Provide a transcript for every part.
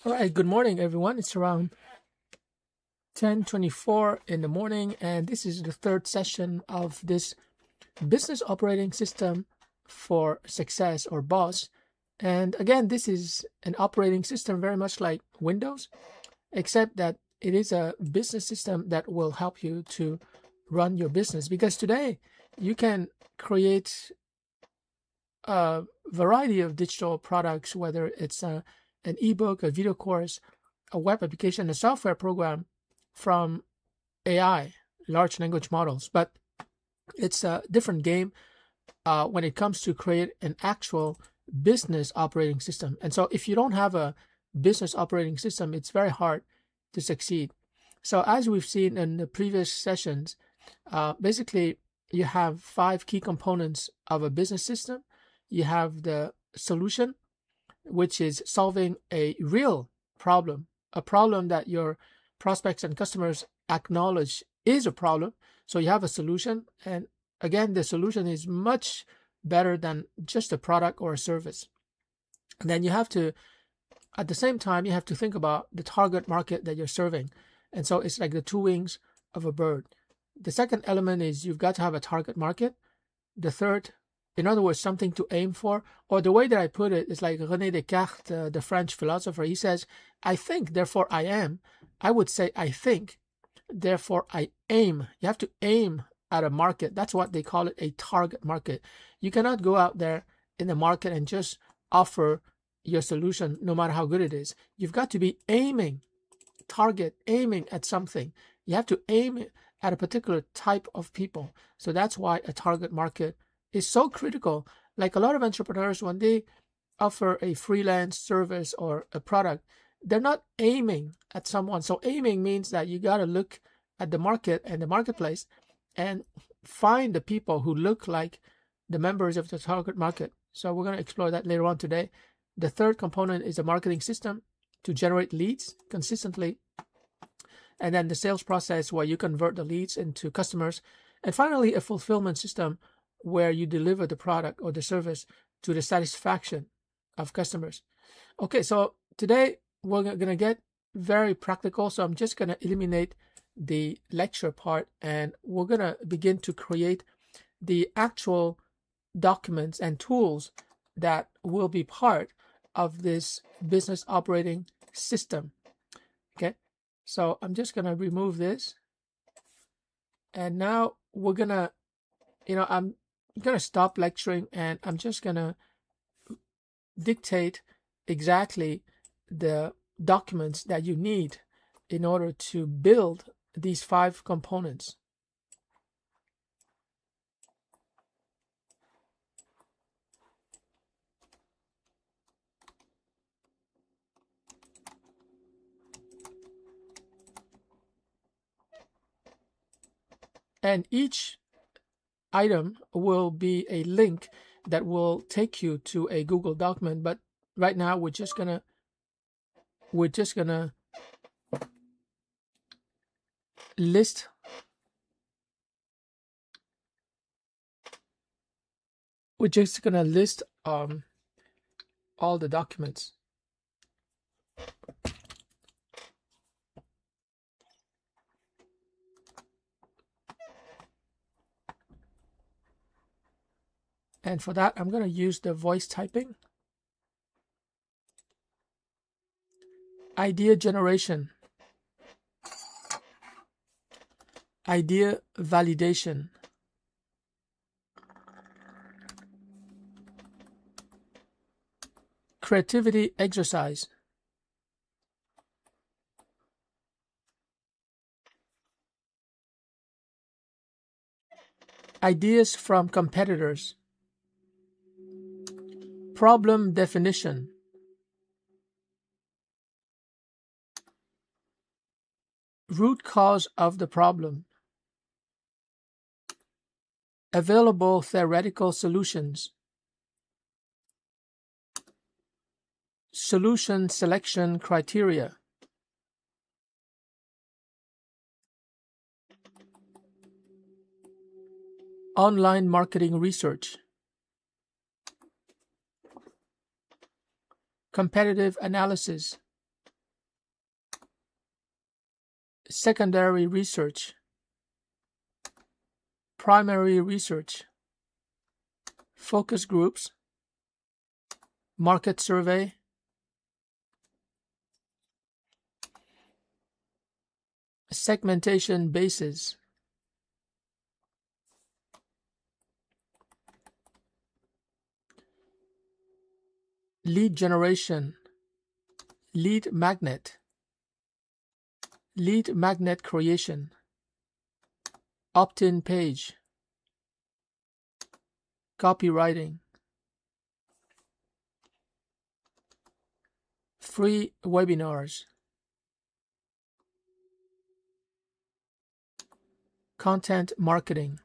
All right, good morning, everyone. It's around 10:24 in the morning, and this is the third session of this business operating system for success or BOSS. And again, this is an operating system very much like Windows, except that it is a business system that will help you to run your business. Because today you can create a variety of digital products, whether it's an ebook, a video course, a web application, a software program from AI, large language models. But it's a different game when it comes to create an actual business operating system. And so if you don't have a business operating system, it's very hard to succeed. So as we've seen in the previous sessions, basically you have 5 key components of a business system. You have the solution, which is solving a real problem, a problem that your prospects and customers acknowledge is a problem. So you have a solution. And again, the solution is much better than just a product or a service. And then you have to, at the same time, you have to think about the target market that you're serving. And so it's like the 2 wings of a bird. The second element is you've got to have a target market. The third, in other words, something to aim for, or the way that I put it is like René Descartes, the French philosopher. He says, I think, therefore I am. I would say, I think, therefore I aim. You have to aim at a market. That's what they call it, a target market. You cannot go out there in the market and just offer your solution no matter how good it is. You've got to be aiming at something. You have to aim at a particular type of people. So that's why a target market is so critical. Like a lot of entrepreneurs, when they offer a freelance service or a product, they're not aiming at someone. So aiming means that you got to look at the market and the marketplace and find the people who look like the members of the target market. So we're going to explore that later on today. The third component is a marketing system to generate leads consistently. And then the sales process where you convert the leads into customers. And finally, a fulfillment system where you deliver the product or the service to the satisfaction of customers. Okay, so today we're going to get very practical. So I'm just going to eliminate the lecture part and we're going to begin to create the actual documents and tools that will be part of this business operating system. Okay, so I'm just going to remove this. And now we're going to, I'm going to stop lecturing and I'm just going to dictate exactly the documents that you need in order to build these 5 components. And each item will be a link that will take you to a Google document. But right now we're just gonna list all the documents. And for that, I'm going to use the voice typing. Idea generation. Idea validation. Creativity exercise. Ideas from competitors. Problem definition. Root cause of the problem. Available theoretical solutions. Solution selection criteria. Online marketing research. Competitive analysis. secondary research, primary research, focus groups, market survey, segmentation bases, lead generation, lead magnet creation, opt-in page, copywriting, free webinars, content marketing,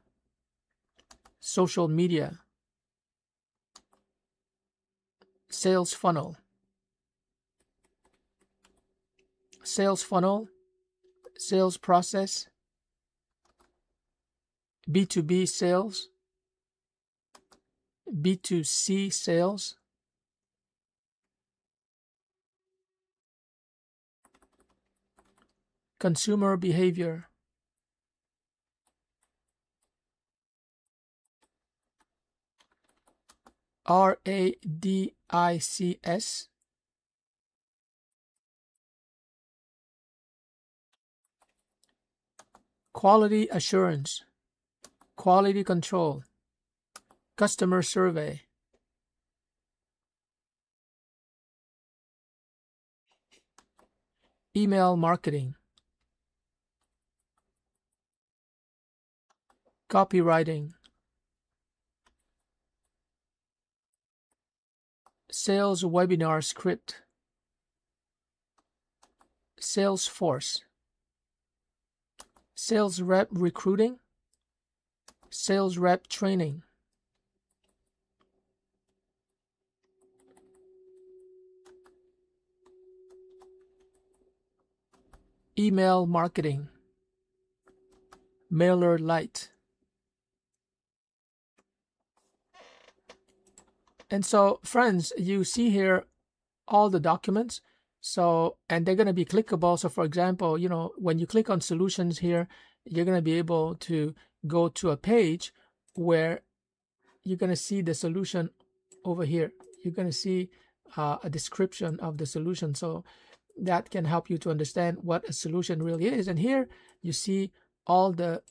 social media, sales funnel, sales process, B2B sales, B2C sales, consumer behavior, RADICS, quality assurance, quality control, customer survey, email marketing, copywriting, sales webinar script, Salesforce, sales rep recruiting, sales rep training, email marketing, MailerLite. And so, friends, you see here all the documents. So, and they're going to be clickable. So, for example, when you click on solutions here, you're going to be able to go to a page where you're going to see the solution over here. You're going to see a description of the solution. So that can help you to understand what a solution really is. And here you see all the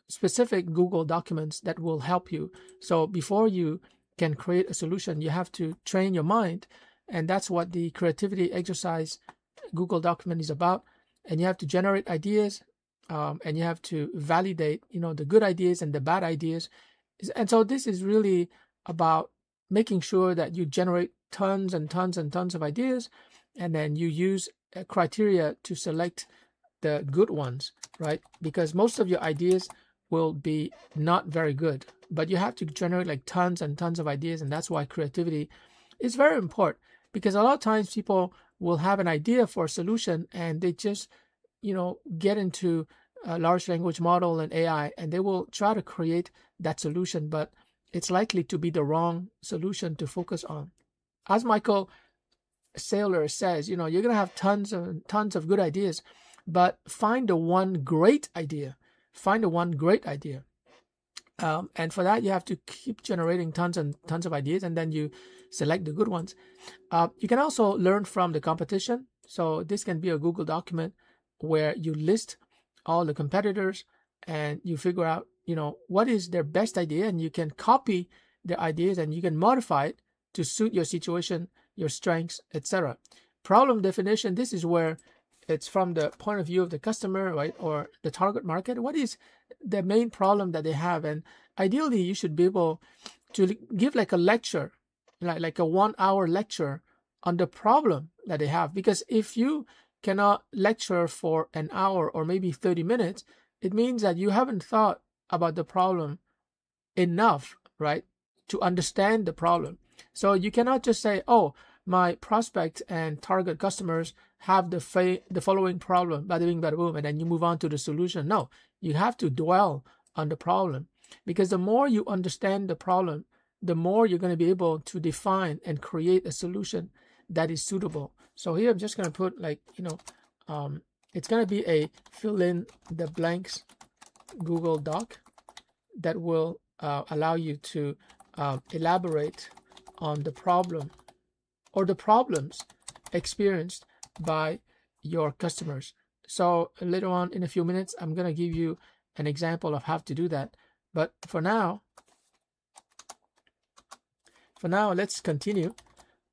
specific Google documents that will help you. So before you can create a solution, you have to train your mind. And that's what the creativity exercise Google document is about. And you have to generate ideas, and you have to validate, the good ideas and the bad ideas. And so this is really about making sure that you generate tons and tons and tons of ideas, and then you use criteria to select the good ones, right? Because most of your ideas will be not very good, but you have to generate like tons and tons of ideas. And that's why creativity is very important, because a lot of times people will have an idea for a solution and they just, get into a large language model and AI, and they will try to create that solution, but it's likely to be the wrong solution to focus on. As Michael Saylor says, you're going to have tons and tons of good ideas, but find the one great idea. Find the one great idea. And for that, you have to keep generating tons and tons of ideas, and then you select the good ones. You can also learn from the competition. So this can be a Google document where you list all the competitors and you figure out, what is their best idea, and you can copy their ideas and you can modify it to suit your situation, your strengths, etc. Problem definition, this is where it's from the point of view of the customer, right, or the target market. What is the main problem that they have? And ideally, you should be able to give like a lecture, like a 1-hour lecture on the problem that they have. Because if you cannot lecture for an hour or maybe 30 minutes, it means that you haven't thought about the problem enough, right, to understand the problem. So you cannot just say, oh, my prospect and target customers have the following problem, bada bing, bada boom, and then you move on to the solution. No, you have to dwell on the problem, because the more you understand the problem, the more you're going to be able to define and create a solution that is suitable. So here I'm just going to put like, It's going to be a fill in the blanks Google Doc that will allow you to elaborate on the problem or the problems experienced by your customers. So later on in a few minutes, I'm going to give you an example of how to do that. But for now, let's continue.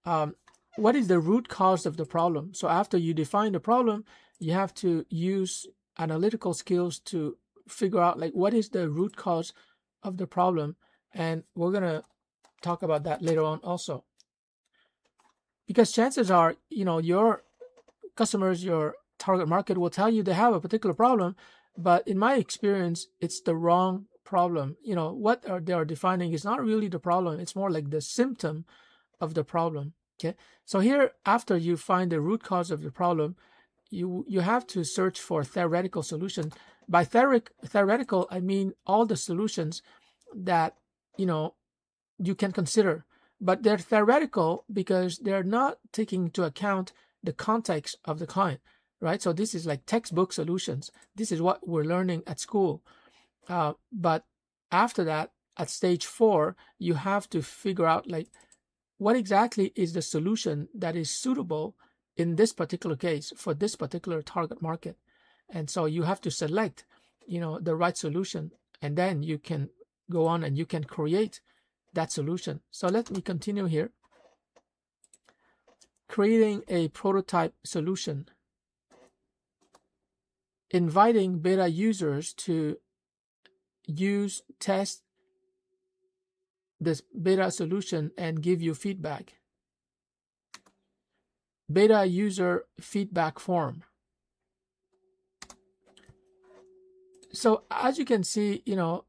What is the root cause of the problem? So after you define the problem, you have to use analytical skills to figure out like what is the root cause of the problem. And we're going to talk about that later on also. Because chances are, your customers, your target market will tell you they have a particular problem, but in my experience, it's the wrong problem. What they are defining is not really the problem. It's more like the symptom of the problem. Okay. So here, after you find the root cause of the problem, you have to search for theoretical solution. By theoretical, I mean all the solutions that, you can consider. But they're theoretical because they're not taking into account the context of the client, right? So this is like textbook solutions. This is what we're learning at school. But after that, at stage 4, you have to figure out like what exactly is the solution that is suitable in this particular case for this particular target market. And so you have to select, the right solution, and then you can go on and you can create that solution. So let me continue here. Creating a prototype solution. Inviting beta users to test this beta solution and give you feedback. Beta user feedback form. So as you can see,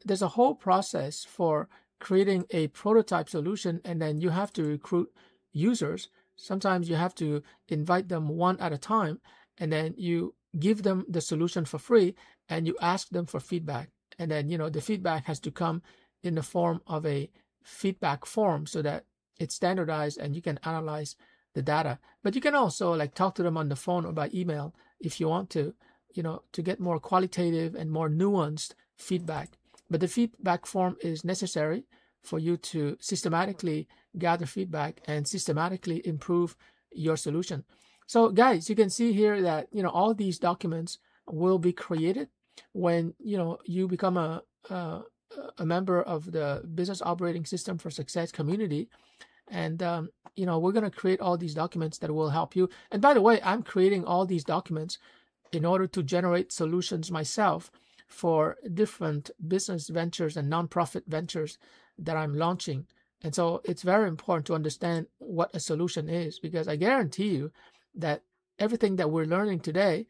there's a whole process for creating a prototype solution, and then you have to recruit users. Sometimes you have to invite them one at a time, and then you give them the solution for free, and you ask them for feedback. And then, the feedback has to come in the form of a feedback form so that it's standardized and you can analyze the data. But you can also like talk to them on the phone or by email if you want to, to get more qualitative and more nuanced feedback. But the feedback form is necessary for you to systematically gather feedback and systematically improve your solution. So guys, you can see here that, all these documents will be created when, you become a member of the Business Operating System for Success community. And, we're going to create all these documents that will help you. And by the way, I'm creating all these documents in order to generate solutions myself for different business ventures and nonprofit ventures that I'm launching. And so it's very important to understand what a solution is, because I guarantee you that everything that we're learning today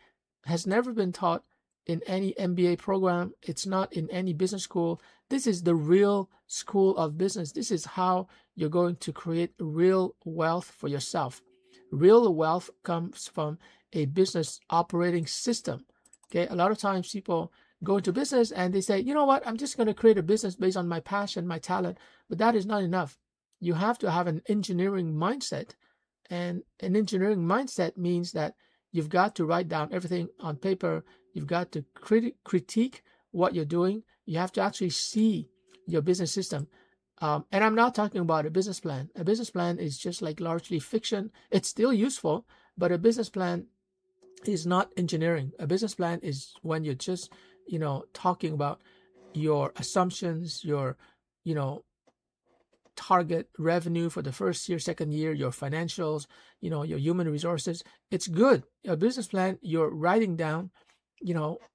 has never been taught in any MBA program. It's not in any business school. This is the real school of business. This is how you're going to create real wealth for yourself. Real wealth comes from a business operating system. Okay, a lot of times people go into business and they say, you know what, I'm just going to create a business based on my passion, my talent. But that is not enough. You have to have an engineering mindset. And an engineering mindset means that you've got to write down everything on paper. You've got to critique what you're doing. You have to actually see your business system. And I'm not talking about a business plan. A business plan is just like largely fiction. It's still useful, but a business plan is not engineering. A business plan is when you're just, talking about your assumptions, your, target revenue for the first year, second year, your financials, your human resources. It's good. A business plan, you're writing down,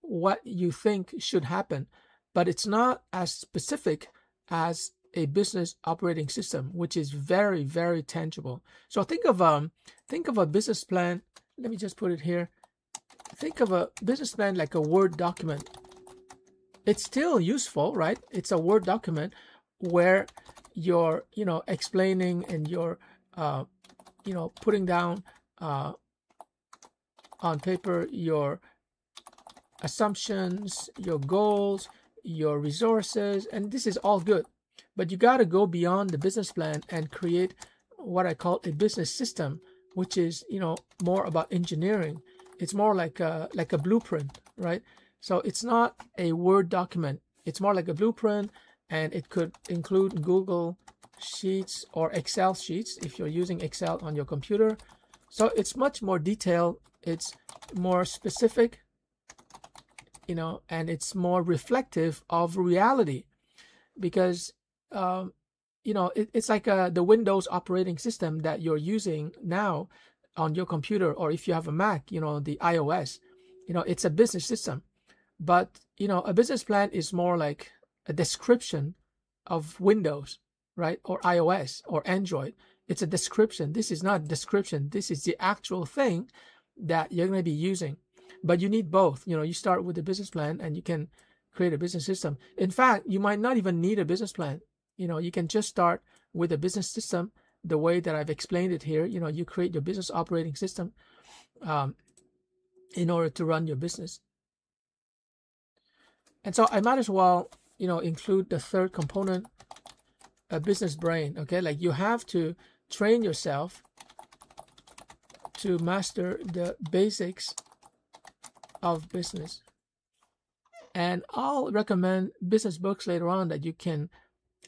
what you think should happen, but it's not as specific as a business operating system, which is very, very tangible. So think of a business plan. Let me just put it here. Think of a business plan like a Word document. It's still useful, right? It's a Word document where you're, explaining and you're, putting down on paper your assumptions, your goals, your resources, and this is all good. But you got to go beyond the business plan and create what I call a business system, which is, more about engineering. it's more like a blueprint, right? So it's not a Word document. It's more like a blueprint, and it could include Google Sheets or Excel sheets if you're using Excel on your computer. So it's much more detailed. It's more specific, you know, and it's more reflective of reality, because you know, it's like the Windows operating system that you're using now on your computer, or if you have a Mac, you know, the iOS, you know, it's a business system. But, you know, a business plan is more like a description of Windows, right? Or iOS or Android. It's a description. This is not a description. This is the actual thing that you're going to be using. But you need both. You know, you start with a business plan and you can create a business system. In fact, you might not even need a business plan. You know, you can just start with a business system the way that I've explained it here. You know, you create your business operating system in order to run your business. And so I might as well, you know, include the third component, a business brain. Okay, like you have to train yourself to master the basics of business. And I'll recommend business books later on that you can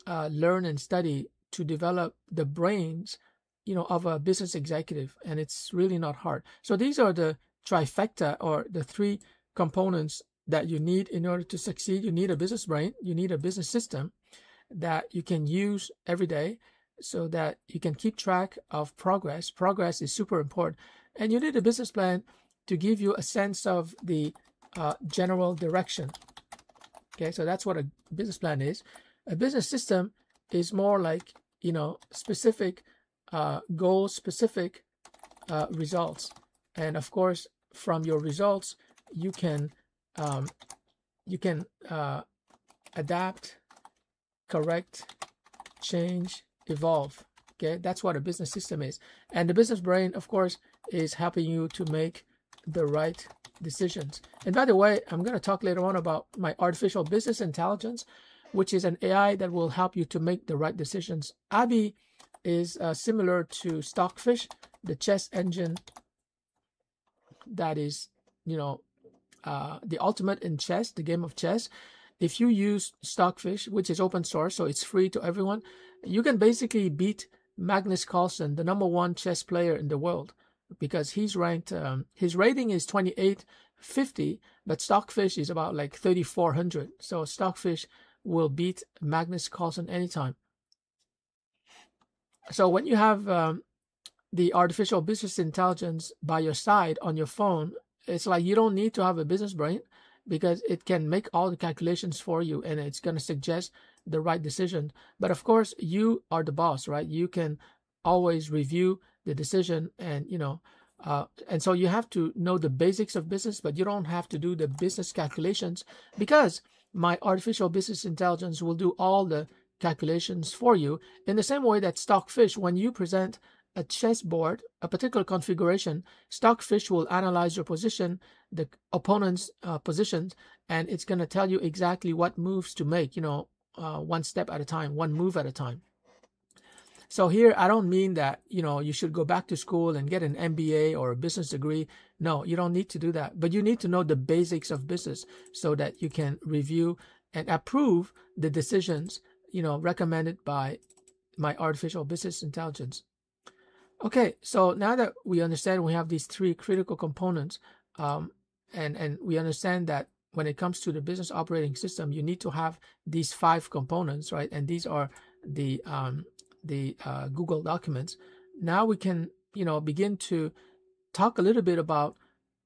learn and study to develop the brains, you know, of a business executive. And it's really not hard. So these are the trifecta, or the three components that you need in order to succeed. You need a business brain, you need a business system that you can use every day so that you can keep track of progress. Progress is super important. And you need a business plan to give you a sense of the general direction. Okay, so that's what a business plan is. A business system is more like, you know, specific goals, specific results. And of course, from your results, you can adapt, correct, change, evolve. Okay, that's what a business system is. And the business brain, of course, is helping you to make the right decisions. And by the way, I'm going to talk later on about my artificial business intelligence, which is an AI that will help you to make the right decisions. Abby is similar to Stockfish, the chess engine that is, you know, the ultimate in chess, the game of chess. If you use Stockfish, which is open source, so it's free to everyone, you can basically beat Magnus Carlsen, the #1 chess player in the world, because he's ranked, his rating is 2850, but Stockfish is about like 3400. So Stockfish will beat Magnus Carlsen anytime. So when you have the artificial business intelligence by your side on your phone, it's like you don't need to have a business brain, because it can make all the calculations for you and it's going to suggest the right decision. But of course, you are the boss, right? You can always review the decision, and, you know, and so you have to know the basics of business, but you don't have to do the business calculations, because my artificial business intelligence will do all the calculations for you, in the same way that Stockfish, when you present a chessboard, a particular configuration, Stockfish will analyze your position, the opponent's positions, and it's going to tell you exactly what moves to make, you know, one step at a time, one move at a time. So here, I don't mean that, you know, you should go back to school and get an MBA or a business degree. No, you don't need to do that. But you need to know the basics of business so that you can review and approve the decisions, you know, recommended by my artificial business intelligence. Okay, so now that we understand we have these three critical components, and we understand that when it comes to the business operating system, you need to have these 5 components, right? And these are the Google documents. Now we can, you know, begin to talk a little bit about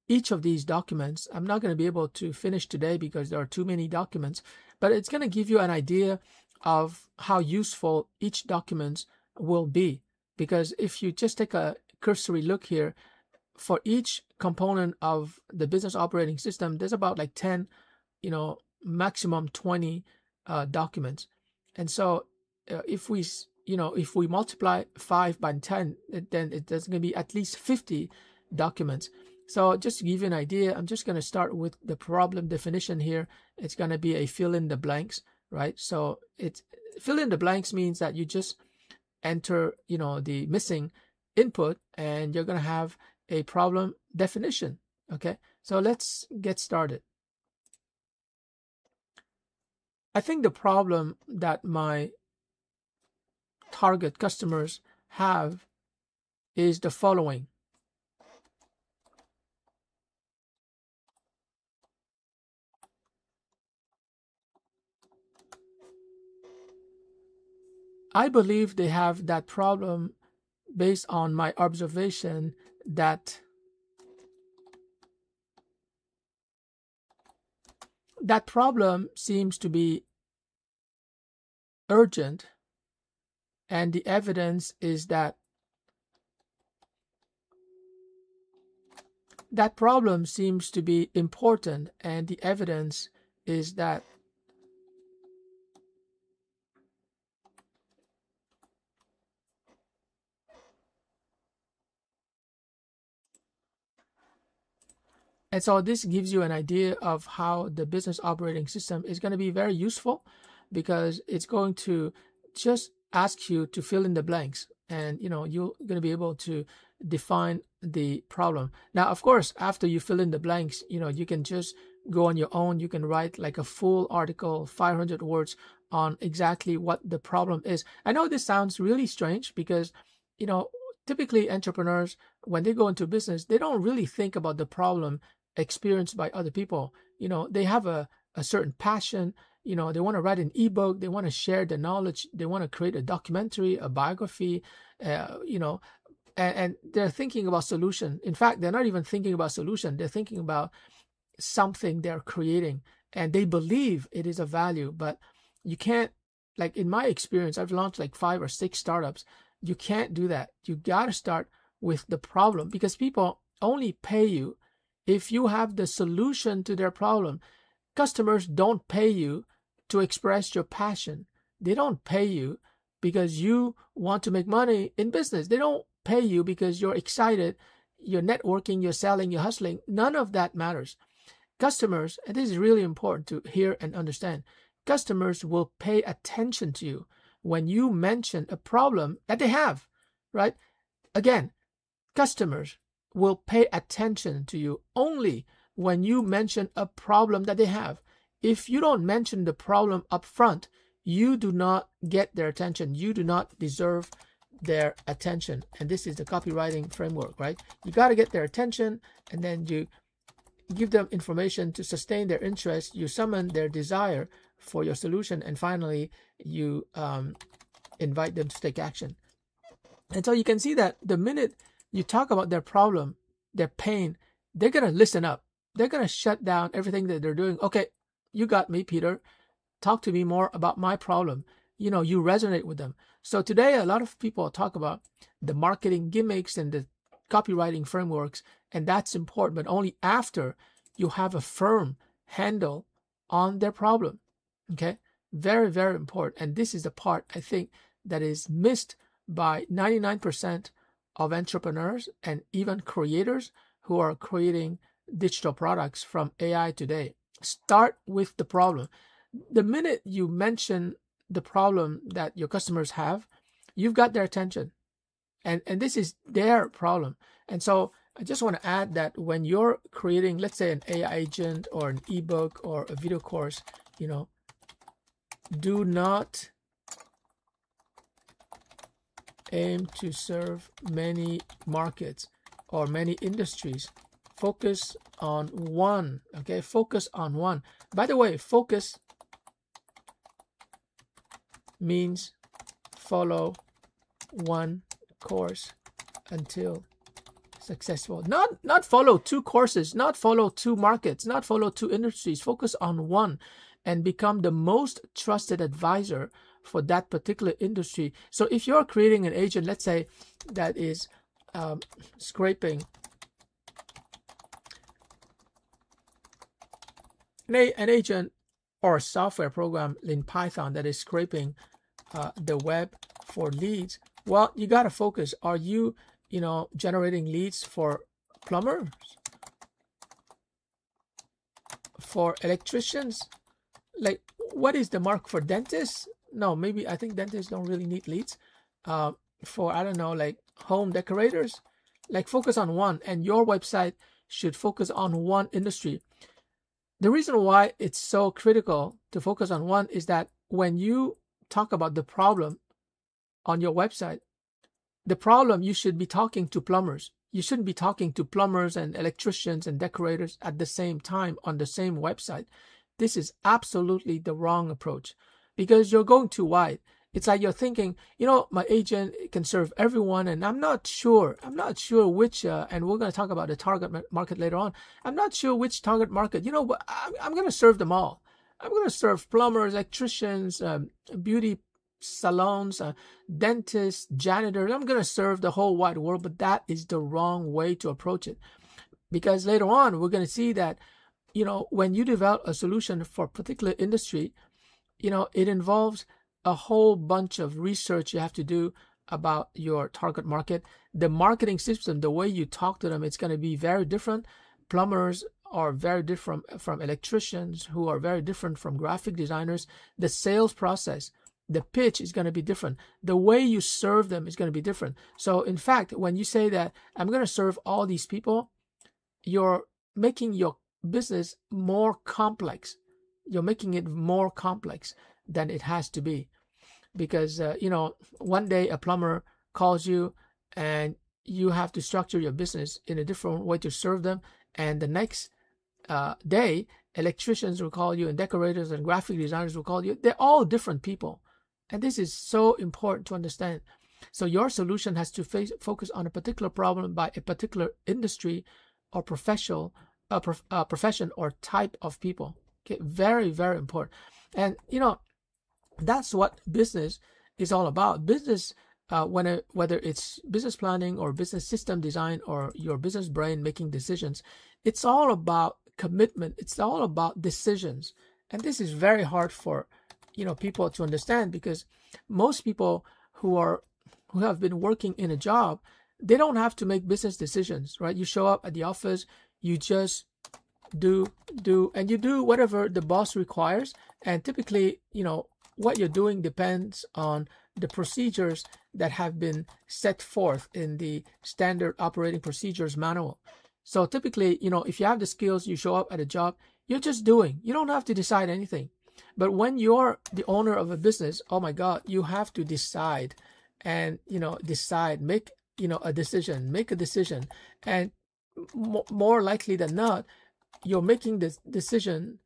each of these documents. I'm not going to be able to finish today because there are too many documents, but it's going to give you an idea of how useful each document will be. Because if you just take a cursory look here, for each component of the business operating system, there's about like 10, you know, maximum 20 documents. And so if we, you know, if we multiply 5 by 10, then there's going to be at least 50 documents. So just to give you an idea, I'm just going to start with the problem definition here. It's going to be a fill in the blanks, right? So it's fill in the blanks means that you just enter, you know, the missing input, and you're going to have a problem definition. Okay, so let's get started. I think the problem that my target customers have is the following. I believe they have that problem based on my observation that that problem seems to be urgent, and the evidence is that that problem seems to be important, and the evidence is that and so this gives you an idea of how the business operating system is going to be very useful, because it's going to just ask you to fill in the blanks, and you're going to be able to define the problem. Now, of course, after you fill in the blanks, you can just go on your own. You can write like a full article, 500 words, on exactly what the problem is. I know this sounds really strange because typically entrepreneurs, when they go into business, they don't really think about the problem experienced by other people. They have a certain passion. They want to write an ebook, they want to share the knowledge, they want to create a documentary, a biography, and they're thinking about solution. In fact, they're not even thinking about solution, they're thinking about something they're creating, and they believe it is of value. But you can't, like in my experience, I've launched like 5 or 6 startups. You can't do that. You got to start with the problem, because people only pay you if you have the solution to their problem. Customers don't pay you to express your passion. They don't pay you because you want to make money in business. They don't pay you because you're excited, you're networking, you're selling, you're hustling. None of that matters. Customers, and this is really important to hear and understand, customers will pay attention to you when you mention a problem that they have, right? Again, customers will pay attention to you only when you mention a problem that they have. If you don't mention the problem up front, you do not get their attention. You do not deserve their attention. And this is the copywriting framework, right? You got to get their attention, and then you give them information to sustain their interest. You summon their desire for your solution, and finally you invite them to take action. And so you can see that the minute you talk about their problem, their pain, they're going to listen up. They're going to shut down everything that they're doing. Okay, you got me, Peter. Talk to me more about my problem. You resonate with them. So today, a lot of people talk about the marketing gimmicks and the copywriting frameworks, and that's important, but only after you have a firm handle on their problem. Okay, very, very important. And this is the part, I think, that is missed by 99% of entrepreneurs and even creators who are creating digital products from AI today. Start with the problem. The minute you mention the problem that your customers have, you've got their attention, and this is their problem. And so I just want to add that when you're creating, let's say, an AI agent or an ebook or a video course, do not aim to serve many markets or many industries. Focus on one. Okay, focus on one. By the way, focus means follow one course until successful. Not follow 2 courses, not follow 2 markets, not follow 2 industries. Focus on one and become the most trusted advisor for that particular industry. So if you're creating an agent, let's say, that is scraping an agent or a software program in Python that is scraping the web for leads, well, you got to focus. Are you generating leads for plumbers, for electricians? Like, what is the mark for dentists? No, maybe I think dentists don't really need leads. For, I don't know, like home decorators. Like, focus on one, and your website should focus on one industry. The reason why it's so critical to focus on one is that when you talk about the problem on your website, the problem, you should be talking to plumbers. You shouldn't be talking to plumbers and electricians and decorators at the same time on the same website. This is absolutely the wrong approach because you're going too wide. It's like you're thinking, my agent can serve everyone, and I'm not sure which, and we're going to talk about the target market later on. I'm not sure which target market, but I'm going to serve them all. I'm going to serve plumbers, electricians, beauty salons, dentists, janitors. I'm going to serve the whole wide world, but that is the wrong way to approach it. Because later on, we're going to see that, when you develop a solution for a particular industry, it involves a whole bunch of research you have to do about your target market. The marketing system, the way you talk to them, it's going to be very different. Plumbers are very different from electricians, who are very different from graphic designers. The sales process, the pitch is going to be different. The way you serve them is going to be different. So in fact, when you say that I'm going to serve all these people, you're making your business more complex. You're making it more complex than it has to be. Because, one day a plumber calls you and you have to structure your business in a different way to serve them. And the next day, electricians will call you and decorators and graphic designers will call you. They're all different people. And this is so important to understand. So your solution has to focus on a particular problem by a particular industry or profession or type of people. Okay, very, very important. And, that's what business is all about. Business, whether it's business planning or business system design or your business brain making decisions, it's all about commitment. It's all about decisions. And this is very hard for people to understand, because most people who have been working in a job, they don't have to make business decisions, right? You show up at the office, you just do and you do whatever the boss requires, and typically what you're doing depends on the procedures that have been set forth in the standard operating procedures manual. So typically, if you have the skills, you show up at a job, you're just doing. You don't have to decide anything. But when you're the owner of a business, oh my God, you have to decide and, make a decision. And more likely than not, you're making this decision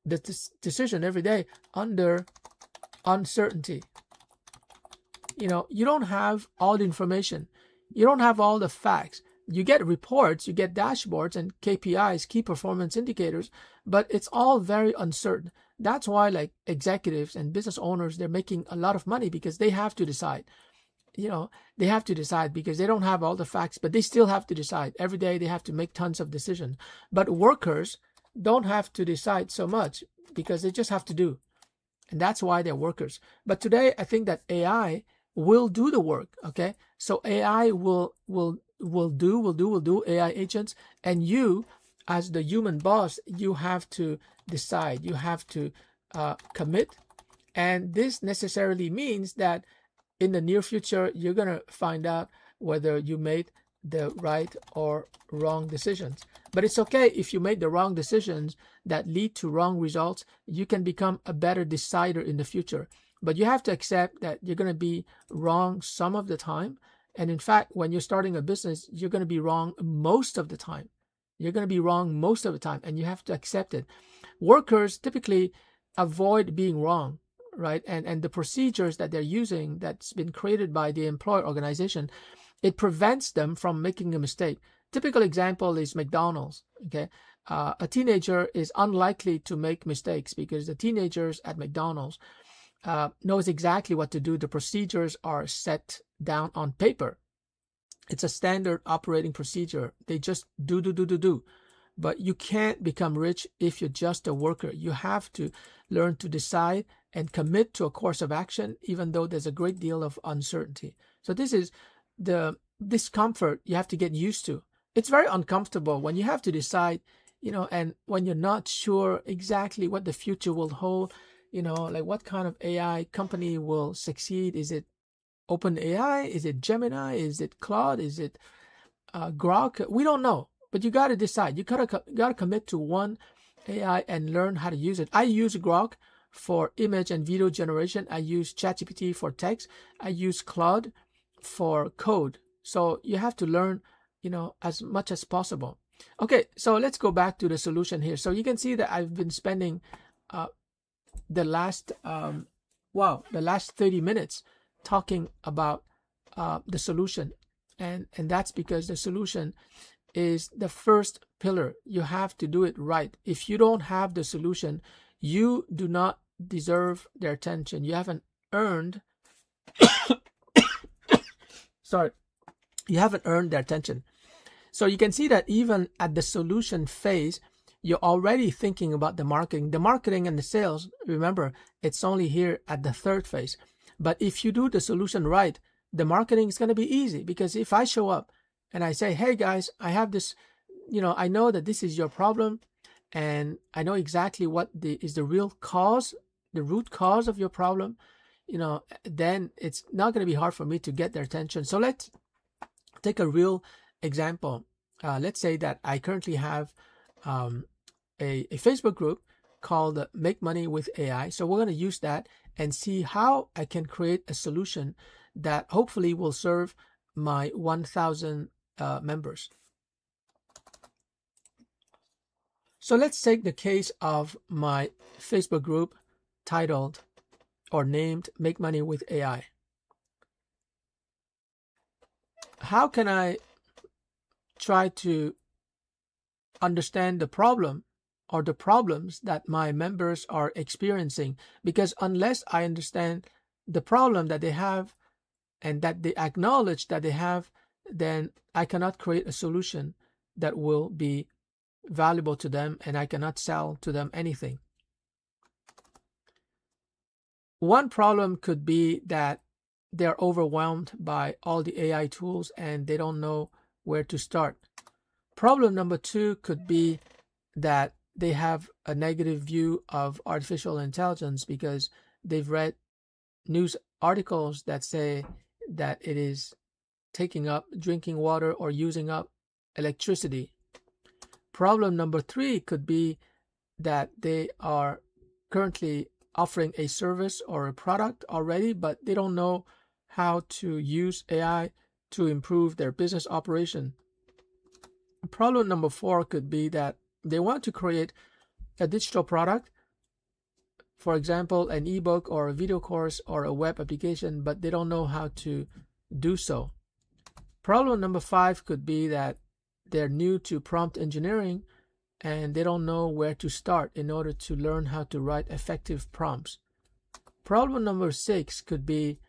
every day under uncertainty. You don't have all the information. You don't have all the facts. You get reports, you get dashboards and KPIs, key performance indicators, but it's all very uncertain. That's why, like, executives and business owners, they're making a lot of money, because they have to decide. They have to decide because they don't have all the facts, but they still have to decide. Every day they have to make tons of decisions. But workers don't have to decide so much, because they just have to do. And that's why they're workers. But today, I think that AI will do the work. Okay, so AI will do AI agents, and you, as the human boss, you have to decide. You have to commit, and this necessarily means that in the near future, you're gonna find out whether you made the right or wrong decisions. But it's okay if you made the wrong decisions that lead to wrong results. You can become a better decider in the future. But you have to accept that you're going to be wrong some of the time. And in fact, when you're starting a business, you're going to be wrong most of the time. You're going to be wrong most of the time, and you have to accept it. Workers typically avoid being wrong, right? And the procedures that they're using, that's been created by the employer organization, it prevents them from making a mistake. Typical example is McDonald's. Okay, a teenager is unlikely to make mistakes because the teenagers at McDonald's knows exactly what to do. The procedures are set down on paper. It's a standard operating procedure. They just do. But you can't become rich if you're just a worker. You have to learn to decide and commit to a course of action, even though there's a great deal of uncertainty. So this is the discomfort you have to get used to. It's very uncomfortable when you have to decide, and when you're not sure exactly what the future will hold, like what kind of AI company will succeed. Is it OpenAI? Is it Gemini? Is it Claude? Is it Grok? We don't know. But you got to decide. You gotta commit to one AI and learn how to use it. I use Grok for image and video generation. I use ChatGPT for text. I use Claude for code. So you have to learn, as much as possible. Okay, so let's go back to the solution here. So you can see that I've been spending the last 30 minutes talking about the solution, and that's because the solution is the first pillar. You have to do it right. If you don't have the solution, you do not deserve their attention. You haven't earned you haven't earned their attention. So you can see that even at the solution phase, you're already thinking about the marketing. The marketing and the sales, remember, it's only here at the third phase. But if you do the solution right, the marketing is going to be easy, because if I show up and I say, hey guys, I have this, I know that this is your problem, and I know exactly what is the real cause, the root cause of your problem, then it's not going to be hard for me to get their attention. So let's take a real example. Let's say that I currently have a Facebook group called Make Money with AI. So we're going to use that and see how I can create a solution that hopefully will serve my 1,000 members. So let's take the case of my Facebook group titled or named Make Money with AI. How can I try to understand the problem or the problems that my members are experiencing? Because unless I understand the problem that they have and that they acknowledge that they have, then I cannot create a solution that will be valuable to them, and I cannot sell to them anything. One problem could be that they're overwhelmed by all the AI tools and they don't know where to start. Problem number two could be that they have a negative view of artificial intelligence because they've read news articles that say that it is taking up drinking water or using up electricity. Problem number three could be that they are currently offering a service or a product already, but they don't know how to use AI to improve their business operation. Problem number four could be that they want to create a digital product, for example, an ebook or a video course or a web application, but they don't know how to do so. Problem number five could be that they're new to prompt engineering and they don't know where to start in order to learn how to write effective prompts. Problem number six could be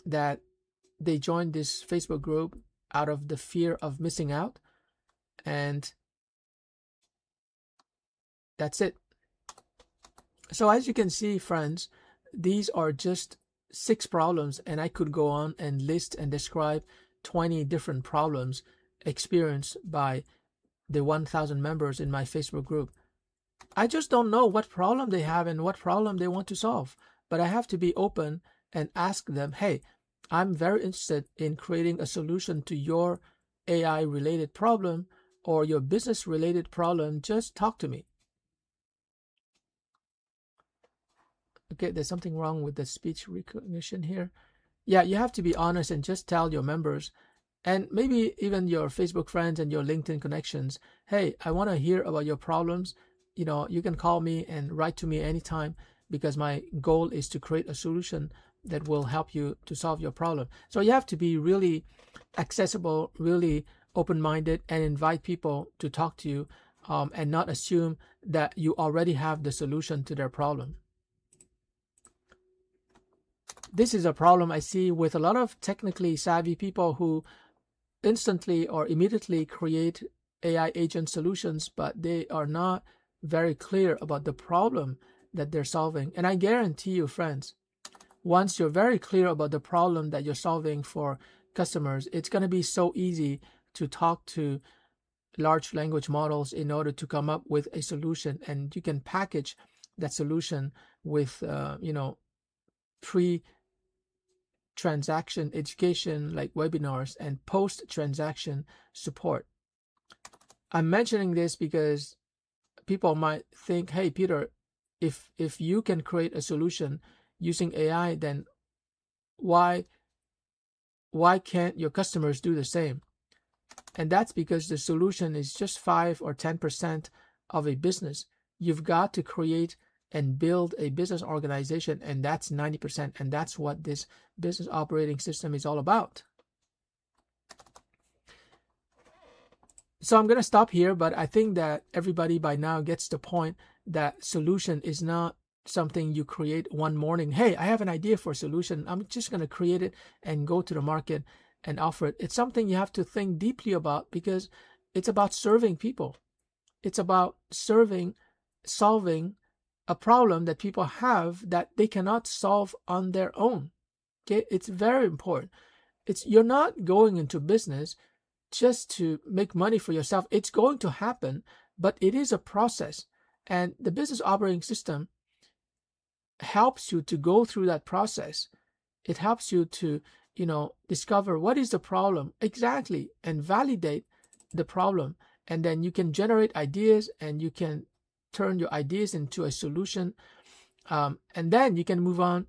that they joined this Facebook group out of the fear of missing out, and that's it. So as you can see, friends, these are just 6 problems, and I could go on and list and describe 20 different problems experienced by the 1,000 members in my Facebook group. I just don't know what problem they have and what problem they want to solve, but I have to be open and ask them, hey, I'm very interested in creating a solution to your AI related problem or your business related problem. Just talk to me. Okay, there's something wrong with the speech recognition here. Yeah, you have to be honest and just tell your members and maybe even your Facebook friends and your LinkedIn connections, hey, I want to hear about your problems. You can call me and write to me anytime, because my goal is to create a solution that will help you to solve your problem. So you have to be really accessible, really open-minded, and invite people to talk to you, and not assume that you already have the solution to their problem. This is a problem I see with a lot of technically savvy people who instantly or immediately create AI agent solutions, but they are not very clear about the problem that they're solving. And I guarantee you, friends, once you're very clear about the problem that you're solving for customers, it's going to be so easy to talk to large language models in order to come up with a solution. And you can package that solution with, pre-transaction education like webinars and post-transaction support. I'm mentioning this because people might think, hey, Peter, if you can create a solution using AI, then why can't your customers do the same? And that's because the solution is just 5 or 10% of a business. You've got to create and build a business organization, and that's 90%. And that's what this business operating system is all about. So I'm going to stop here, but I think that everybody by now gets the point that solution is not something you create one morning. Hey, I have an idea for a solution. I'm just going to create it and go to the market and offer it. It's something you have to think deeply about, because it's about serving people. It's about solving a problem that people have that they cannot solve on their own. Okay, it's very important. You're not going into business just to make money for yourself. It's going to happen, but it is a process. And the business operating system helps you to go through that process. It helps you to, discover what is the problem exactly and validate the problem. And then you can generate ideas, and you can turn your ideas into a solution. And then you can move on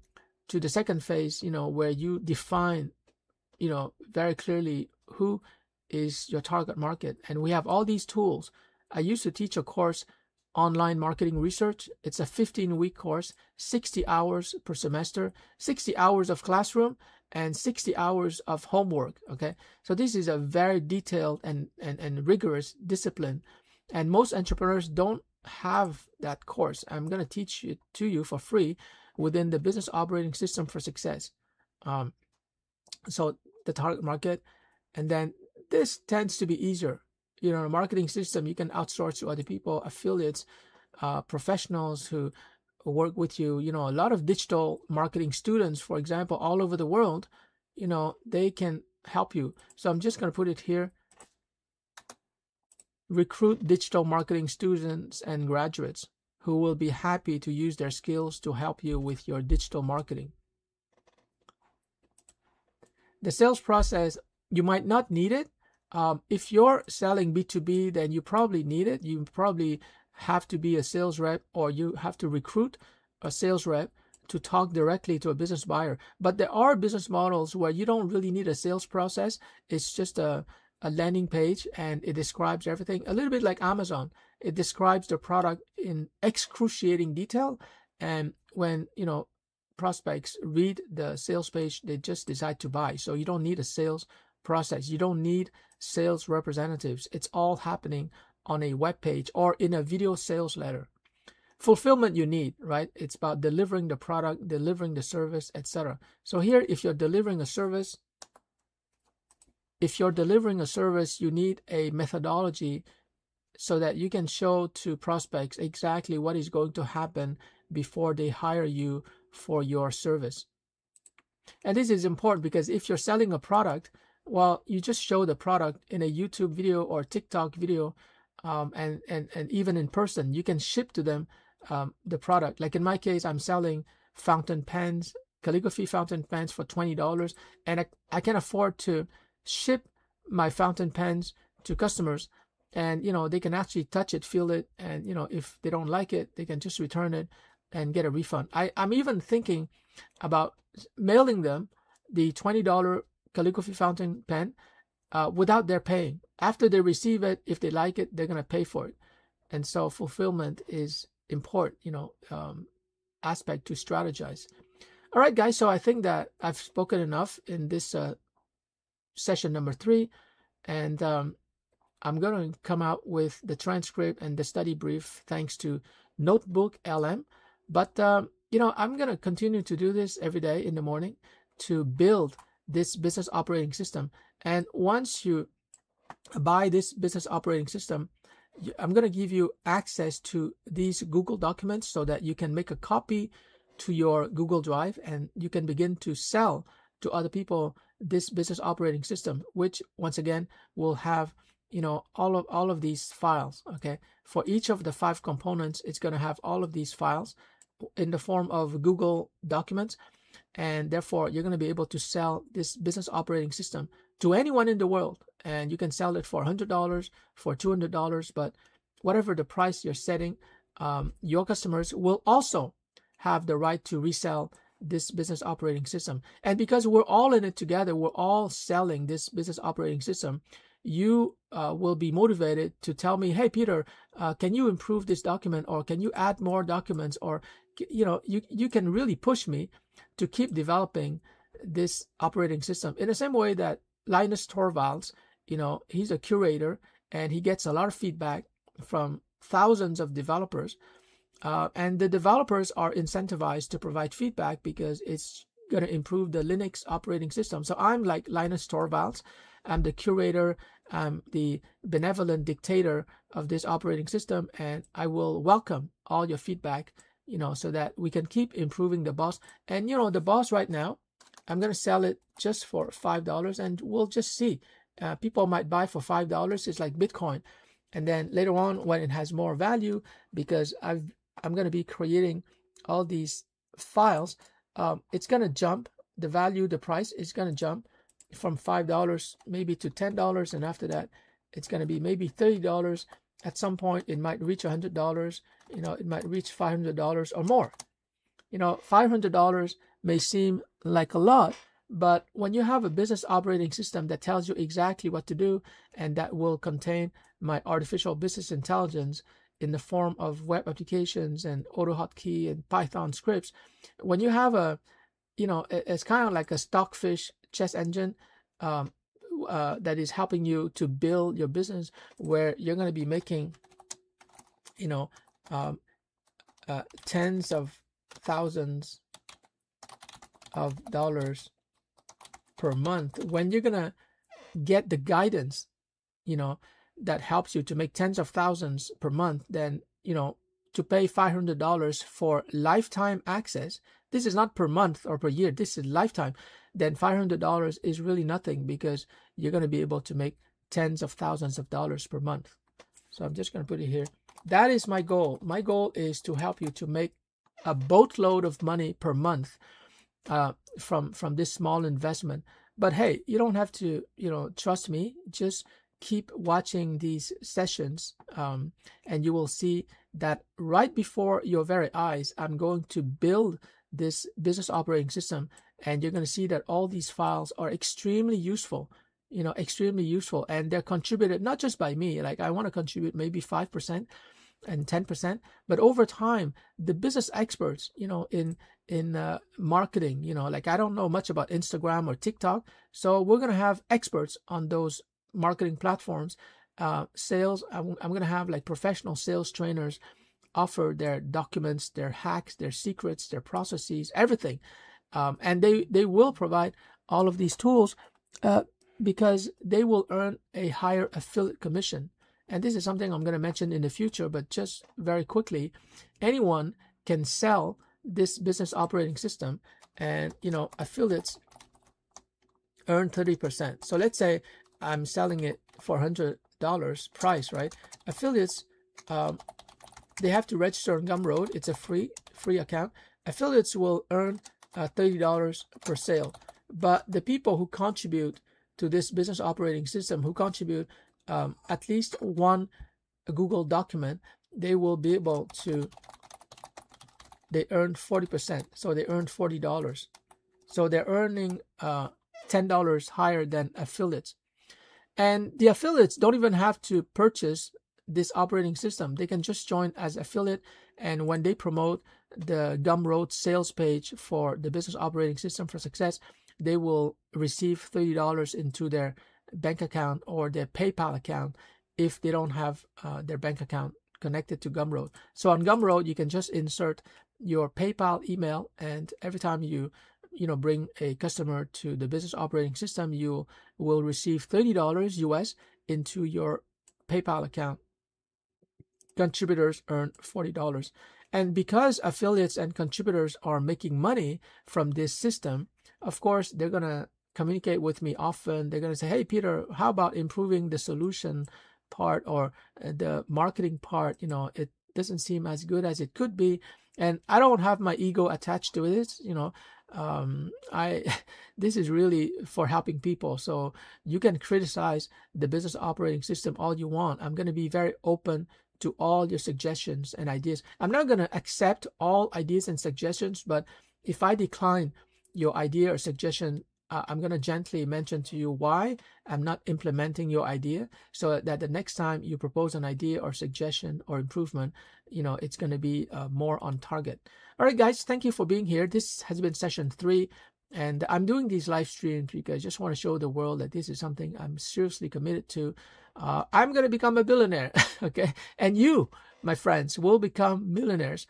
to the second phase, where you define, very clearly who is your target market. And we have all these tools. I used to teach a course, Online Marketing Research. It's a 15-week course, 60 hours per semester, 60 hours of classroom, and 60 hours of homework. Okay, so this is a very detailed and rigorous discipline, and most entrepreneurs don't have that course. I'm going to teach it to you for free within the Business Operating System for Success. So the target market, and then this tends to be easier. A marketing system you can outsource to other people, affiliates, professionals who work with you. A lot of digital marketing students, for example, all over the world, they can help you. So I'm just going to put it here. Recruit digital marketing students and graduates who will be happy to use their skills to help you with your digital marketing. The sales process, you might not need it. If you're selling B2B, then you probably need it. You probably have to be a sales rep, or you have to recruit a sales rep to talk directly to a business buyer. But there are business models where you don't really need a sales process. It's just a landing page, and it describes everything. A little bit like Amazon. It describes the product in excruciating detail. And when, prospects read the sales page, they just decide to buy. So you don't need a sales process. You don't need sales representatives. It's all happening on a web page or in a video sales letter. Fulfillment you need, right? It's about delivering the product, delivering the service, etc. So here, if you're delivering a service, you need a methodology so that you can show to prospects exactly what is going to happen before they hire you for your service. And this is important because if you're selling a product, well, you just show the product in a YouTube video or TikTok video, and even in person, you can ship to them the product. Like in my case, I'm selling fountain pens, calligraphy fountain pens for $20, and I can afford to ship my fountain pens to customers, and they can actually touch it, feel it, and if they don't like it, they can just return it and get a refund. I'm even thinking about mailing them the $20 calligraphy fountain pen without their paying. After they receive it, if they like it, they're going to pay for it. And so fulfillment is important, aspect to strategize. All right, guys, so I think that I've spoken enough in this session number 3, and I'm going to come out with the transcript and the study brief thanks to Notebook LM. But I'm going to continue to do this every day in the morning to build this business operating system. And once you buy this business operating system, I'm going to give you access to these Google documents so that you can make a copy to your Google Drive, and you can begin to sell to other people this business operating system, which once again will have all of these files. Okay, for each of the 5 components, it's going to have all of these files in the form of Google documents, and therefore you're going to be able to sell this business operating system to anyone in the world. and you can sell it for $100, for $200, but whatever the price you're setting, your customers will also have the right to resell this business operating system. And because we're all in it together, we're all selling this business operating system, you will be motivated to tell me, hey, Peter, can you improve this document, or can you add more documents, or you can really push me to keep developing this operating system in the same way that Linus Torvalds, he's a curator and he gets a lot of feedback from thousands of developers, and the developers are incentivized to provide feedback because it's going to improve the Linux operating system. So I'm like Linus Torvalds. I'm the curator, I'm the benevolent dictator of this operating system, and I will welcome all your feedback, so that we can keep improving the boss. And the boss right now, I'm going to sell it just for $5, and we'll just see. People might buy for $5. It's like Bitcoin. And then later on, when it has more value, because I'm going to be creating all these files, it's going to jump. The value, the price is going to jump from $5 maybe to $10, and after that it's going to be maybe $30. At some point it might reach $100, it might reach $500 or more. $500 may seem like a lot, but when you have a business operating system that tells you exactly what to do, and that will contain my artificial business intelligence in the form of web applications and AutoHotkey and Python scripts, when you have it's kind of like a stockfish chess engine that is helping you to build your business, where you're going to be making tens of thousands of dollars per month. When you're going to get the guidance that helps you to make tens of thousands per month, then to pay $500 for lifetime access, this is not per month or per year, this is lifetime, then $500 is really nothing, because you're going to be able to make tens of thousands of dollars per month. So I'm just going to put it here. That is my goal. My goal is to help you to make a boatload of money per month from this small investment. But hey, you don't have to trust me. Just keep watching these sessions, and you will see that right before your very eyes, I'm going to build this business operating system, and you're going to see that all these files are extremely useful, extremely useful, and they're contributed not just by me. Like, I want to contribute maybe 5% and 10%, but over time, the business experts, in marketing, like, I don't know much about Instagram or TikTok, so we're going to have experts on those marketing platforms. Sales, I'm going to have like professional sales trainers offer their documents, their hacks, their secrets, their processes, everything, and they will provide all of these tools because they will earn a higher affiliate commission. And this is something I'm going to mention in the future, but just very quickly, anyone can sell this business operating system, and affiliates earn 30%. So let's say I'm selling it for $100 price, right? Affiliates, they have to register on Gumroad. It's a free account. Affiliates will earn $30 per sale. But the people who contribute to this business operating system, who contribute at least one Google document, they will be able to, they earn 40%. So they earn $40. So they're earning $10 higher than affiliates. And the affiliates don't even have to purchase this operating system. They can just join as affiliate, and when they promote the Gumroad sales page for the business operating system for success, they will receive $30 into their bank account or their PayPal account if they don't have their bank account connected to Gumroad. So on Gumroad, you can just insert your PayPal email, and every time you bring a customer to the business operating system, you will receive $30 US into your PayPal account. Contributors earn $40. And because affiliates and contributors are making money from this system, of course, they're going to communicate with me often. They're going to say, hey, Peter, how about improving the solution part or the marketing part? It doesn't seem as good as it could be. And I don't have my ego attached to it. I this is really for helping people. So you can criticize the business operating system all you want. I'm going to be very open to all your suggestions and ideas. I'm not going to accept all ideas and suggestions, but if I decline your idea or suggestion, I'm going to gently mention to you why I'm not implementing your idea, so that the next time you propose an idea or suggestion or improvement, it's going to be more on target. All right, guys, thank you for being here. This has been session 3, and I'm doing these live streams because I just want to show the world that this is something I'm seriously committed to. I'm going to become a billionaire, okay? And you, my friends, will become millionaires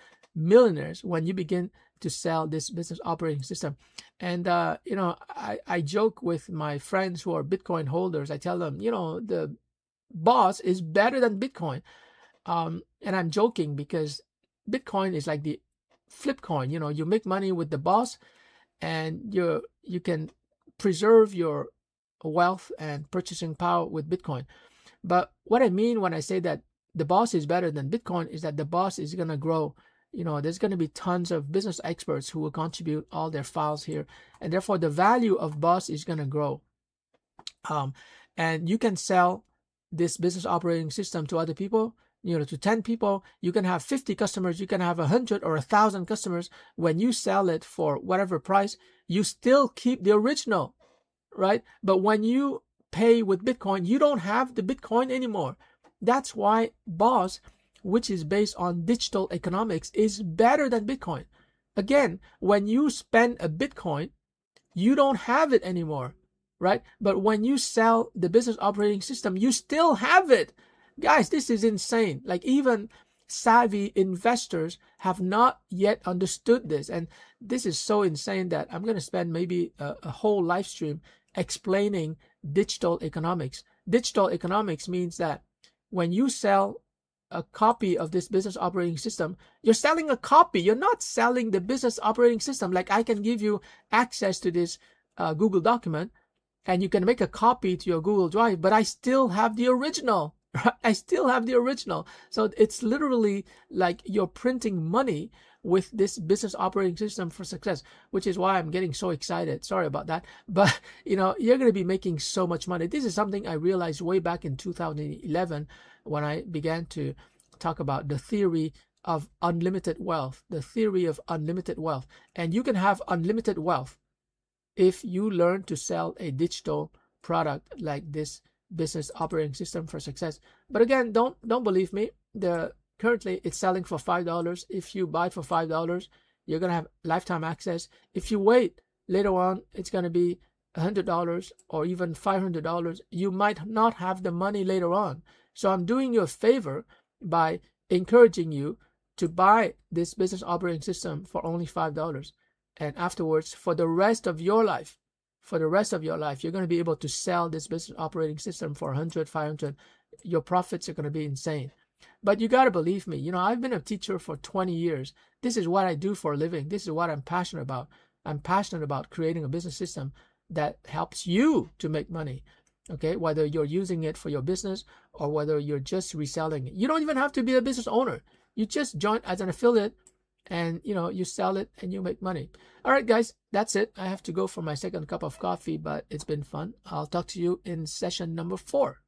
when you begin to sell this business operating system. And I joke with my friends who are Bitcoin holders. I tell them, the boss is better than Bitcoin. And I'm joking because Bitcoin is like the flip coin. You make money with the boss, and you can preserve your wealth and purchasing power with Bitcoin. But what I mean when I say that the boss is better than Bitcoin is that the boss is going to grow. There's going to be tons of business experts who will contribute all their files here, and therefore the value of boss is going to grow. And you can sell this business operating system to other people, to 10 people. You can have 50 customers, you can have 100 or 1,000 customers. When you sell it for whatever price, you still keep the original, right? But when you pay with Bitcoin, you don't have the Bitcoin anymore. That's why boss, which is based on digital economics, is better than Bitcoin. Again, when you spend a Bitcoin, you don't have it anymore, right? But when you sell the business operating system, you still have it. Guys, this is insane. Like, even savvy investors have not yet understood this. And this is so insane that I'm going to spend maybe a whole live stream explaining digital economics. Digital economics means that when you sell a copy of this business operating system, you're selling a copy. You're not selling the business operating system. Like, I can give you access to this Google document, and you can make a copy to your Google Drive, but I still have the original. I still have the original. So it's literally like you're printing money with this business operating system for success, which is why I'm getting so excited. Sorry about that. But, you're going to be making so much money. This is something I realized way back in 2011 when I began to talk about the theory of unlimited wealth, And you can have unlimited wealth if you learn to sell a digital product like this business operating system for success. But again, don't believe me. Currently it's selling for $5. If you buy for $5, you're going to have lifetime access. If you wait, later on it's going to be $100 or even $500. You might not have the money later on. So I'm doing you a favor by encouraging you to buy this business operating system for only $5. And afterwards, for the rest of your life, you're going to be able to sell this business operating system for 100, 500. Your profits are going to be insane. But you got to believe me. I've been a teacher for 20 years. This is what I do for a living. This is what I'm passionate about. I'm passionate about creating a business system that helps you to make money. Okay, whether you're using it for your business or whether you're just reselling it. You don't even have to be a business owner. You just join as an affiliate, and you sell it and you make money. All right, guys, that's it. I have to go for my second cup of coffee, but it's been fun. I'll talk to you in session number 4.